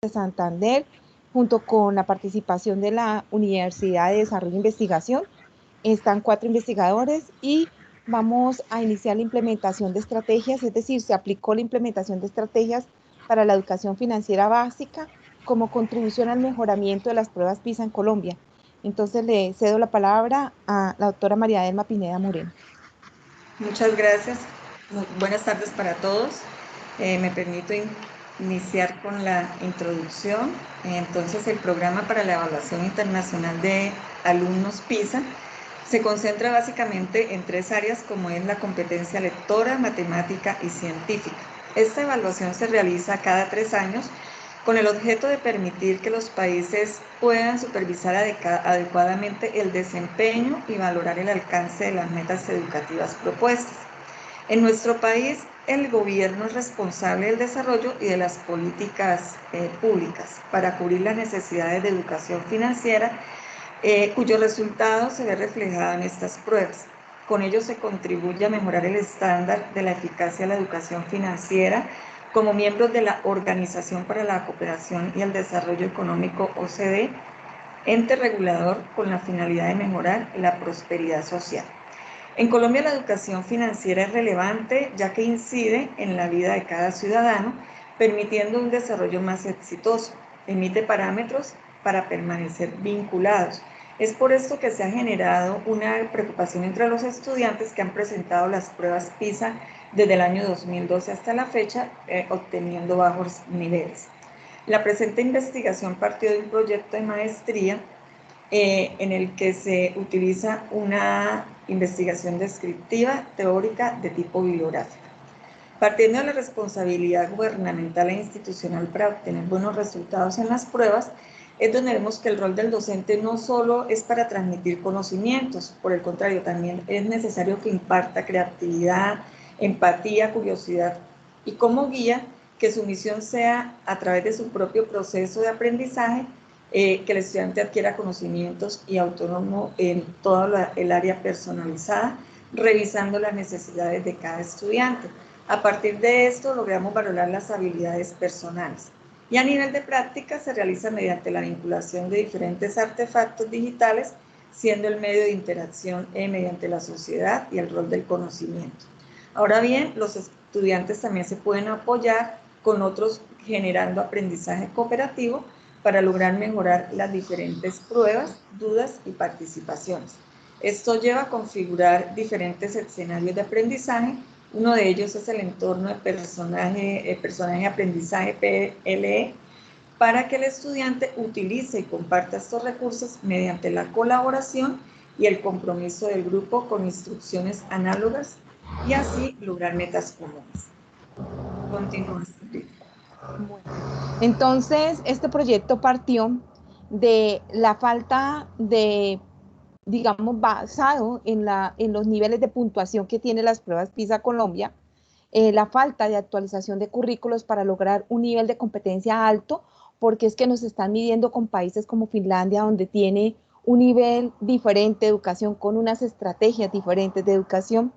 de Santander, junto con la participación de la Universidad de Desarrollo e Investigación. Están 4 investigadores y vamos a iniciar la implementación de estrategias, es decir, se aplicó la implementación de estrategias para la educación financiera básica como contribución al mejoramiento de las pruebas PISA en Colombia. Entonces le cedo la palabra a la doctora María Delma Pineda Moreno. Muchas gracias. Buenas tardes para todos. Me permito iniciar con la introducción. Entonces, el Programa para la Evaluación Internacional de Alumnos PISA se concentra básicamente en 3 áreas, como es la competencia lectora, matemática y científica. Esta evaluación se realiza cada 3 años con el objeto de permitir que los países puedan supervisar adecuadamente el desempeño y valorar el alcance de las metas educativas propuestas. En nuestro país, el gobierno es responsable del desarrollo y de las políticas públicas para cubrir las necesidades de educación financiera, cuyo resultado se ve reflejado en estas pruebas. Con ello se contribuye a mejorar el estándar de la eficacia de la educación financiera como miembros de la Organización para la Cooperación y el Desarrollo Económico, OCDE, ente regulador con la finalidad de mejorar la prosperidad social. En Colombia la educación financiera es relevante ya que incide en la vida de cada ciudadano, permitiendo un desarrollo más exitoso. Emite parámetros para permanecer vinculados. Es por esto que se ha generado una preocupación entre los estudiantes que han presentado las pruebas PISA desde el año 2012 hasta la fecha, obteniendo bajos niveles. La presente investigación partió de un proyecto de maestría en el que se utiliza una investigación descriptiva teórica de tipo bibliográfico. Partiendo de la responsabilidad gubernamental e institucional para obtener buenos resultados en las pruebas, es donde vemos que el rol del docente no solo es para transmitir conocimientos, por el contrario, también es necesario que imparta creatividad, empatía, curiosidad y como guía, que su misión sea, a través de su propio proceso de aprendizaje, que el estudiante adquiera conocimientos y autónomo en toda el área personalizada, revisando las necesidades de cada estudiante. A partir de esto logramos valorar las habilidades personales. Y a nivel de práctica se realiza mediante la vinculación de diferentes artefactos digitales, siendo el medio de interacción mediante la sociedad y el rol del conocimiento. Ahora bien, los estudiantes también se pueden apoyar con otros generando aprendizaje cooperativo para lograr mejorar las diferentes pruebas, dudas y participaciones. Esto lleva a configurar diferentes escenarios de aprendizaje. Uno de ellos es el entorno de personaje aprendizaje PLE, para que el estudiante utilice y comparta estos recursos mediante la colaboración y el compromiso del grupo con instrucciones análogas y así lograr metas comunes. Continúa. Bueno, entonces este proyecto partió de la falta de, digamos, basado en los niveles de puntuación que tienen las pruebas PISA Colombia, la falta de actualización de currículos para lograr un nivel de competencia alto, porque es que nos están midiendo con países como Finlandia, donde tiene un nivel diferente de educación, con unas estrategias diferentes de educación,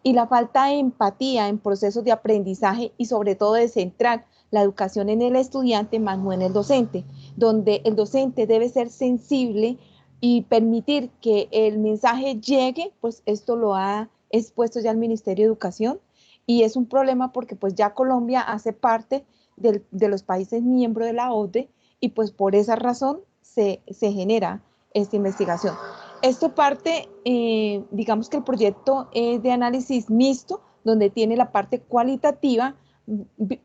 y la falta de empatía en procesos de aprendizaje y sobre todo de centrar la educación en el estudiante más no en el docente, donde el docente debe ser sensible y permitir que el mensaje llegue, pues esto lo ha expuesto ya el Ministerio de Educación, y es un problema porque pues ya Colombia hace parte de los países miembros de la OCDE y pues por esa razón se genera esta investigación. Esto parte, digamos que el proyecto es de análisis mixto, donde tiene la parte cualitativa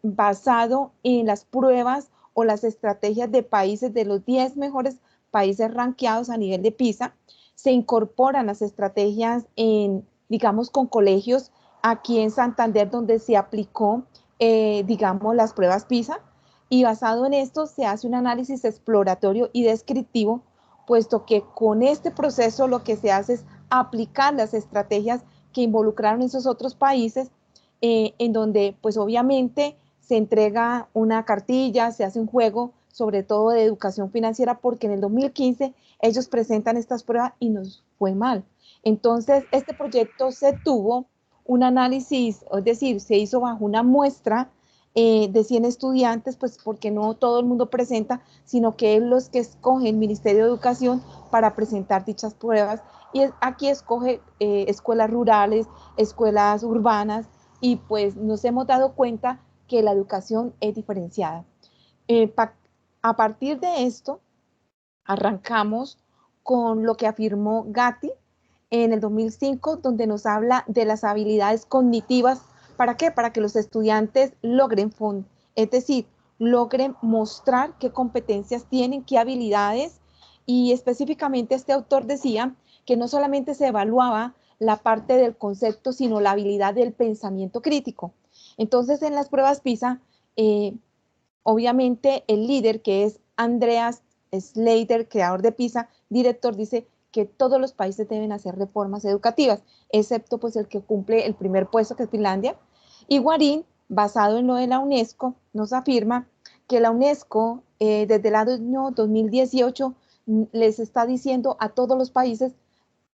basado en las pruebas o las estrategias de países, de los 10 mejores países rankeados a nivel de PISA. Se incorporan las estrategias en, digamos, con colegios aquí en Santander, donde se aplicó, digamos, las pruebas PISA, y basado en esto se hace un análisis exploratorio y descriptivo, puesto que con este proceso lo que se hace es aplicar las estrategias que involucraron esos otros países, en donde pues obviamente se entrega una cartilla, se hace un juego, sobre todo de educación financiera, porque en el 2015 ellos presentan estas pruebas y nos fue mal. Entonces, este proyecto se tuvo un análisis, es decir, se hizo bajo una muestra de 100 estudiantes, pues porque no todo el mundo presenta, sino que es los que escoge el Ministerio de Educación para presentar dichas pruebas. Y aquí escoge escuelas rurales, escuelas urbanas, y pues nos hemos dado cuenta que la educación es diferenciada. A partir de esto, arrancamos con lo que afirmó Gatti en el 2005, donde nos habla de las habilidades cognitivas. ¿Para qué? Para que los estudiantes logren, es decir, logren mostrar qué competencias tienen, qué habilidades, y específicamente este autor decía que no solamente se evaluaba la parte del concepto, sino la habilidad del pensamiento crítico. Entonces, en las pruebas PISA, obviamente el líder, que es Andreas Slater, creador de PISA, director, dice que todos los países deben hacer reformas educativas, excepto pues el que cumple el primer puesto, que es Finlandia. Y Guarín, basado en lo de la UNESCO, nos afirma que la UNESCO desde el año 2018 les está diciendo a todos los países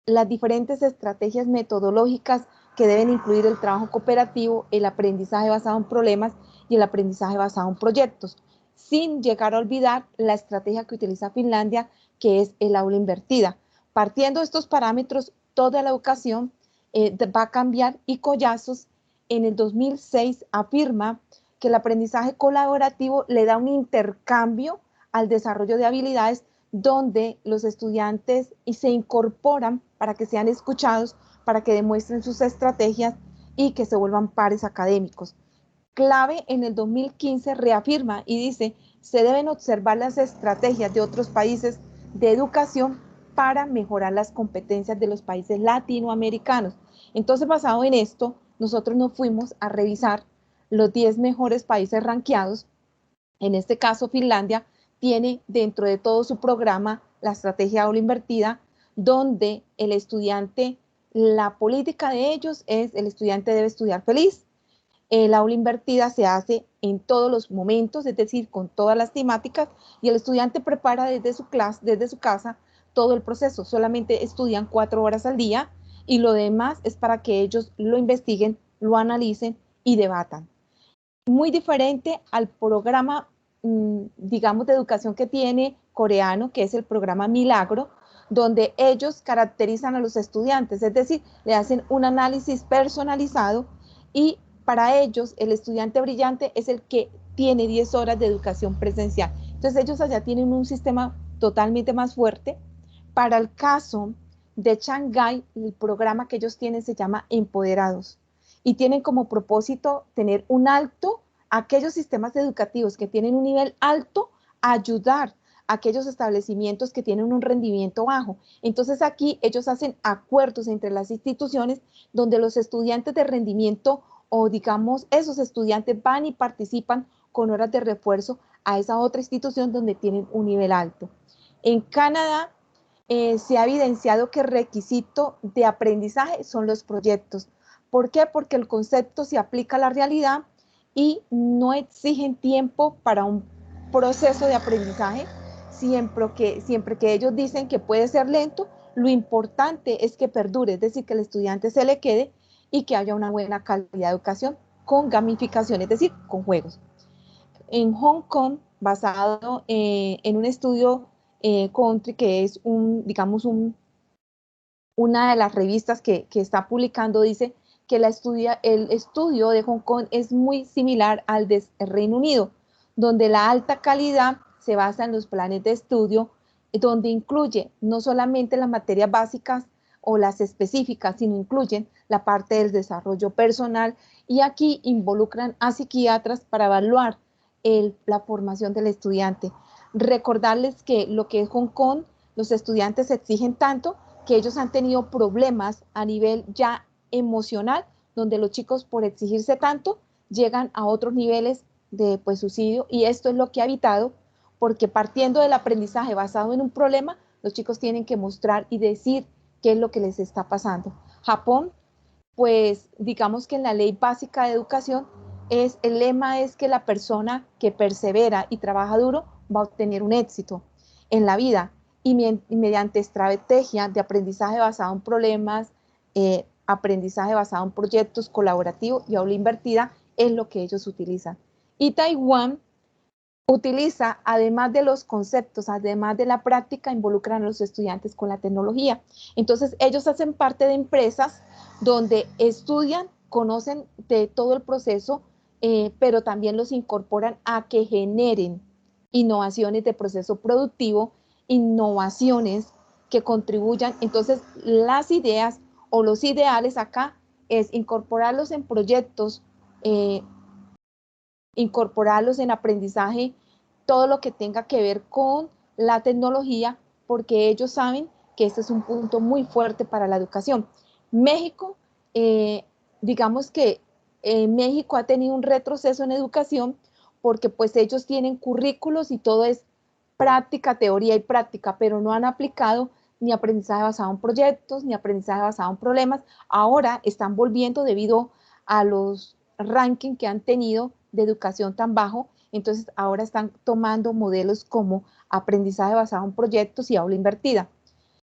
las diferentes estrategias metodológicas que deben incluir el trabajo cooperativo, el aprendizaje basado en problemas y el aprendizaje basado en proyectos, sin llegar a olvidar la estrategia que utiliza Finlandia, que es el aula invertida. Partiendo de estos parámetros, toda la educación va a cambiar, y Collazos en el 2006 afirma que el aprendizaje colaborativo le da un intercambio al desarrollo de habilidades, donde los estudiantes se incorporan para que sean escuchados, para que demuestren sus estrategias y que se vuelvan pares académicos. Clave en el 2015 reafirma y dice, se deben observar las estrategias de otros países de educación para mejorar las competencias de los países latinoamericanos. Entonces, basado en esto, nosotros nos fuimos a revisar los 10 mejores países ranqueados. En este caso, Finlandia tiene dentro de todo su programa la estrategia aula invertida, donde el estudiante, la política de ellos es el estudiante debe estudiar feliz. El aula invertida se hace en todos los momentos, es decir, con todas las temáticas, y el estudiante prepara desde su clase, desde su casa, todo el proceso. Solamente estudian 4 horas al día, y lo demás es para que ellos lo investiguen, lo analicen y debatan. Muy diferente al programa, digamos, de educación que tiene coreano, que es el programa Milagro, donde ellos caracterizan a los estudiantes, es decir, le hacen un análisis personalizado, y para ellos el estudiante brillante es el que tiene 10 horas de educación presencial. Entonces ellos allá tienen un sistema totalmente más fuerte. Para el caso de Shanghái, el programa que ellos tienen se llama Empoderados, y tienen como propósito tener un alto, aquellos sistemas educativos que tienen un nivel alto, ayudar a aquellos establecimientos que tienen un rendimiento bajo. Entonces aquí ellos hacen acuerdos entre las instituciones, donde los estudiantes de rendimiento, o digamos esos estudiantes, van y participan con horas de refuerzo a esa otra institución donde tienen un nivel alto. En Canadá se ha evidenciado que el requisito de aprendizaje son los proyectos. ¿Por qué? Porque el concepto se aplica a la realidad y no exigen tiempo para un proceso de aprendizaje. Siempre que ellos dicen que puede ser lento, lo importante es que perdure, es decir, que el estudiante se le quede y que haya una buena calidad de educación con gamificación, es decir, con juegos. En Hong Kong, basado en un estudio country, que es una de las revistas que está publicando, dice que el estudio de Hong Kong es muy similar al de Reino Unido, donde la alta calidad se basa en los planes de estudio, donde incluye no solamente las materias básicas o las específicas, sino incluyen la parte del desarrollo personal, y aquí involucran a psiquiatras para evaluar la formación del estudiante. Recordarles que lo que es Hong Kong, los estudiantes exigen tanto que ellos han tenido problemas a nivel ya emocional, donde los chicos, por exigirse tanto, llegan a otros niveles de pues, suicidio, y esto es lo que ha evitado, porque partiendo del aprendizaje basado en un problema, los chicos tienen que mostrar y decir qué es lo que les está pasando. Japón, pues digamos que en la ley básica de educación, el lema es que la persona que persevera y trabaja duro va a obtener un éxito en la vida, y mediante estrategia de aprendizaje basado en problemas, aprendizaje basado en proyectos colaborativos y aula invertida es lo que ellos utilizan. Y Taiwán utiliza, además de los conceptos, además de la práctica, involucran a los estudiantes con la tecnología. Entonces, ellos hacen parte de empresas donde estudian, conocen de todo el proceso, pero también los incorporan a que generen innovaciones de proceso productivo, innovaciones que contribuyan. Entonces, las ideas o los ideales acá es incorporarlos en proyectos, incorporarlos en aprendizaje, todo lo que tenga que ver con la tecnología, porque ellos saben que este es un punto muy fuerte para la educación. México, digamos que México ha tenido un retroceso en educación porque pues ellos tienen currículos y todo es práctica, teoría y práctica, pero no han aplicado ni aprendizaje basado en proyectos, ni aprendizaje basado en problemas. Ahora están volviendo debido a los rankings que han tenido de educación tan bajo, entonces ahora están tomando modelos como aprendizaje basado en proyectos y aula invertida.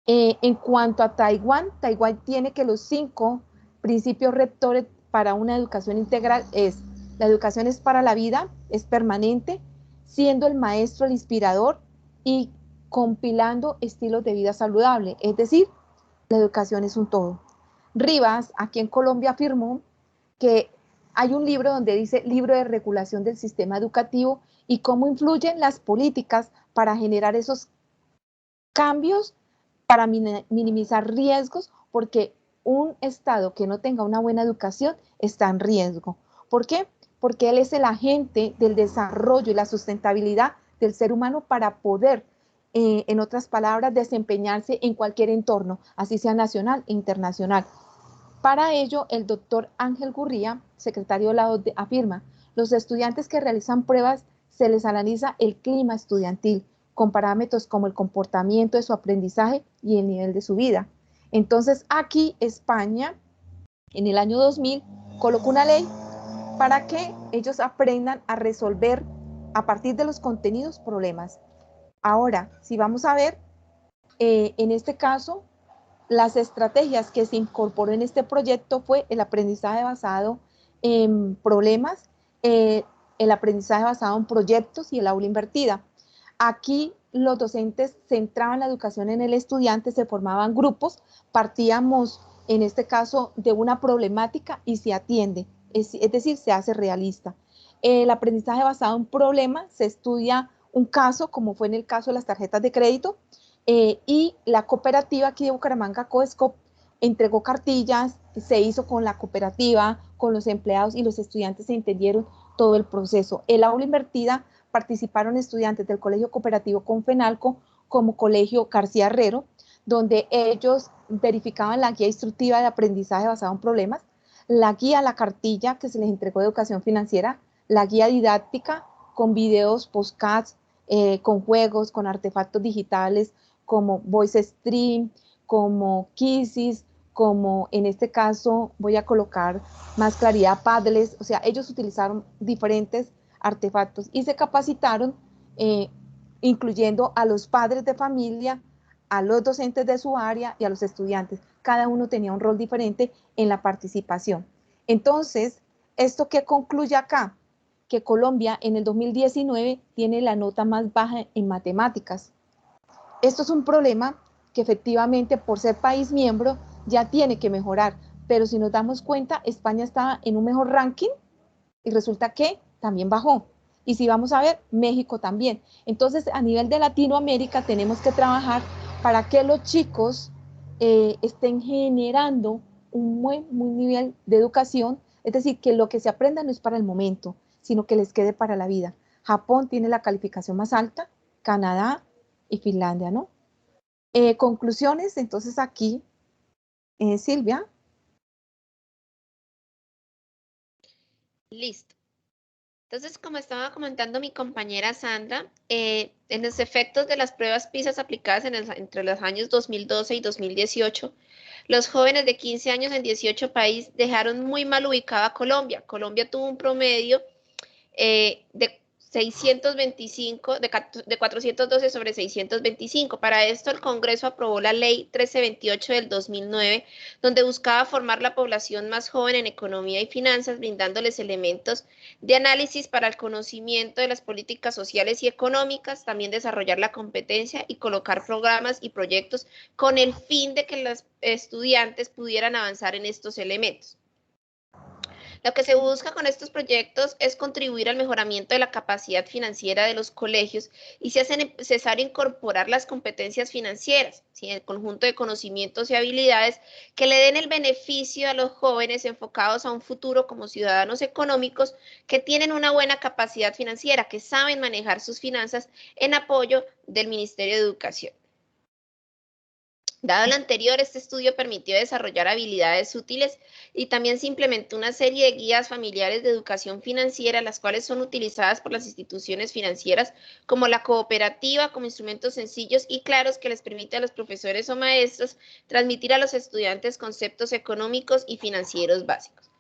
En cuanto a Taiwán, Taiwán tiene que los 5 principios rectores para una educación integral es: la educación es para la vida, es permanente, siendo el maestro el inspirador y compilando estilos de vida saludable, es decir, la educación es un todo. Rivas, aquí en Colombia, afirmó que hay un libro donde dice libro de regulación del sistema educativo y cómo influyen las políticas para generar esos cambios, para minimizar riesgos, porque un Estado que no tenga una buena educación está en riesgo. ¿Por qué? Porque él es el agente del desarrollo y la sustentabilidad del ser humano para poder, en otras palabras, desempeñarse en cualquier entorno, así sea nacional e internacional. Para ello, el doctor Ángel Gurría, secretario de la OCDE, afirma: los estudiantes que realizan pruebas se les analiza el clima estudiantil con parámetros como el comportamiento de su aprendizaje y el nivel de su vida. Entonces, aquí España, en el año 2000, colocó una ley para que ellos aprendan a resolver a partir de los contenidos problemas. Ahora, si vamos a ver, en este caso, las estrategias que se incorporó en este proyecto fue el aprendizaje basado en problemas, el aprendizaje basado en proyectos y el aula invertida. Aquí los docentes centraban la educación en el estudiante, se formaban grupos, partíamos en este caso de una problemática y se atiende, es decir, se hace realista. El aprendizaje basado en problemas, se estudia un caso, como fue en el caso de las tarjetas de crédito, y la cooperativa aquí de Bucaramanga, Coescop, entregó cartillas, se hizo con la cooperativa, con los empleados y los estudiantes se entendieron todo el proceso. El aula invertida participaron estudiantes del Colegio Cooperativo Confenalco como Colegio García Herrero, donde ellos verificaban la guía instructiva de aprendizaje basado en problemas, la guía, la cartilla que se les entregó de educación financiera, la guía didáctica con videos, podcasts, con juegos, con artefactos digitales como Voice Stream, como Kisses, como en este caso voy a colocar más claridad, Padlet. O sea, ellos utilizaron diferentes artefactos y se capacitaron, incluyendo a los padres de familia, a los docentes de su área y a los estudiantes. Cada uno tenía un rol diferente en la participación. Entonces, ¿esto qué concluye acá? Que Colombia en el 2019 tiene la nota más baja en matemáticas. Esto es un problema que efectivamente por ser país miembro ya tiene que mejorar, pero si nos damos cuenta, España estaba en un mejor ranking y resulta que también bajó. Y si vamos a ver, México también. Entonces, a nivel de Latinoamérica tenemos que trabajar para que los chicos estén generando un buen nivel de educación, es decir, que lo que se aprenda no es para el momento, sino que les quede para la vida. Japón tiene la calificación más alta, Canadá y Finlandia, ¿no? Conclusiones, entonces aquí, Silvia. Listo. Entonces, como estaba comentando mi compañera Sandra, en los efectos de las pruebas PISA aplicadas entre los años 2012 y 2018, los jóvenes de 15 años en 18 países dejaron muy mal ubicada a Colombia. Colombia tuvo un promedio de 625, de 412 sobre 625. Para esto el Congreso aprobó la Ley 1328 del 2009, donde buscaba formar la población más joven en economía y finanzas, brindándoles elementos de análisis para el conocimiento de las políticas sociales y económicas, también desarrollar la competencia y colocar programas y proyectos con el fin de que los estudiantes pudieran avanzar en estos elementos. Lo que se busca con estos proyectos es contribuir al mejoramiento de la capacidad financiera de los colegios y se hace necesario incorporar las competencias financieras, ¿sí? El conjunto de conocimientos y habilidades que le den el beneficio a los jóvenes enfocados a un futuro como ciudadanos económicos que tienen una buena capacidad financiera, que saben manejar sus finanzas en apoyo del Ministerio de Educación. Dado lo anterior, este estudio permitió desarrollar habilidades útiles y también se implementó una serie de guías familiares de educación financiera, las cuales son utilizadas por las instituciones financieras como la cooperativa, como instrumentos sencillos y claros que les permite a los profesores o maestros transmitir a los estudiantes conceptos económicos y financieros básicos.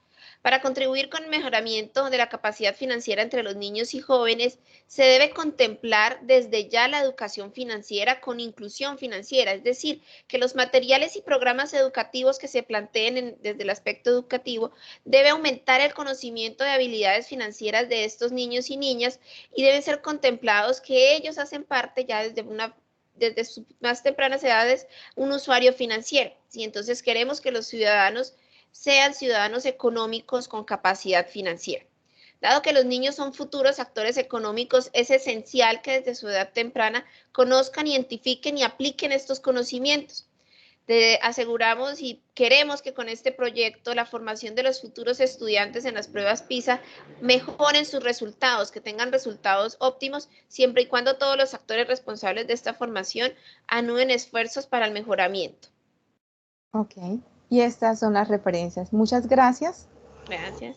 Para contribuir con el mejoramiento de la capacidad financiera entre los niños y jóvenes, se debe contemplar desde ya la educación financiera con inclusión financiera, es decir, que los materiales y programas educativos que se planteen desde el aspecto educativo debe aumentar el conocimiento de habilidades financieras de estos niños y niñas y deben ser contemplados que ellos hacen parte ya desde sus más tempranas edades un usuario financiero. ¿Sí? Entonces queremos que los ciudadanos sean ciudadanos económicos con capacidad financiera. Dado que los niños son futuros actores económicos, es esencial que desde su edad temprana conozcan, identifiquen y apliquen estos conocimientos. Aseguramos y queremos que con este proyecto la formación de los futuros estudiantes en las pruebas PISA mejoren sus resultados, que tengan resultados óptimos, siempre y cuando todos los actores responsables de esta formación anuden esfuerzos para el mejoramiento. Ok. Y estas son las referencias. Muchas gracias. Gracias.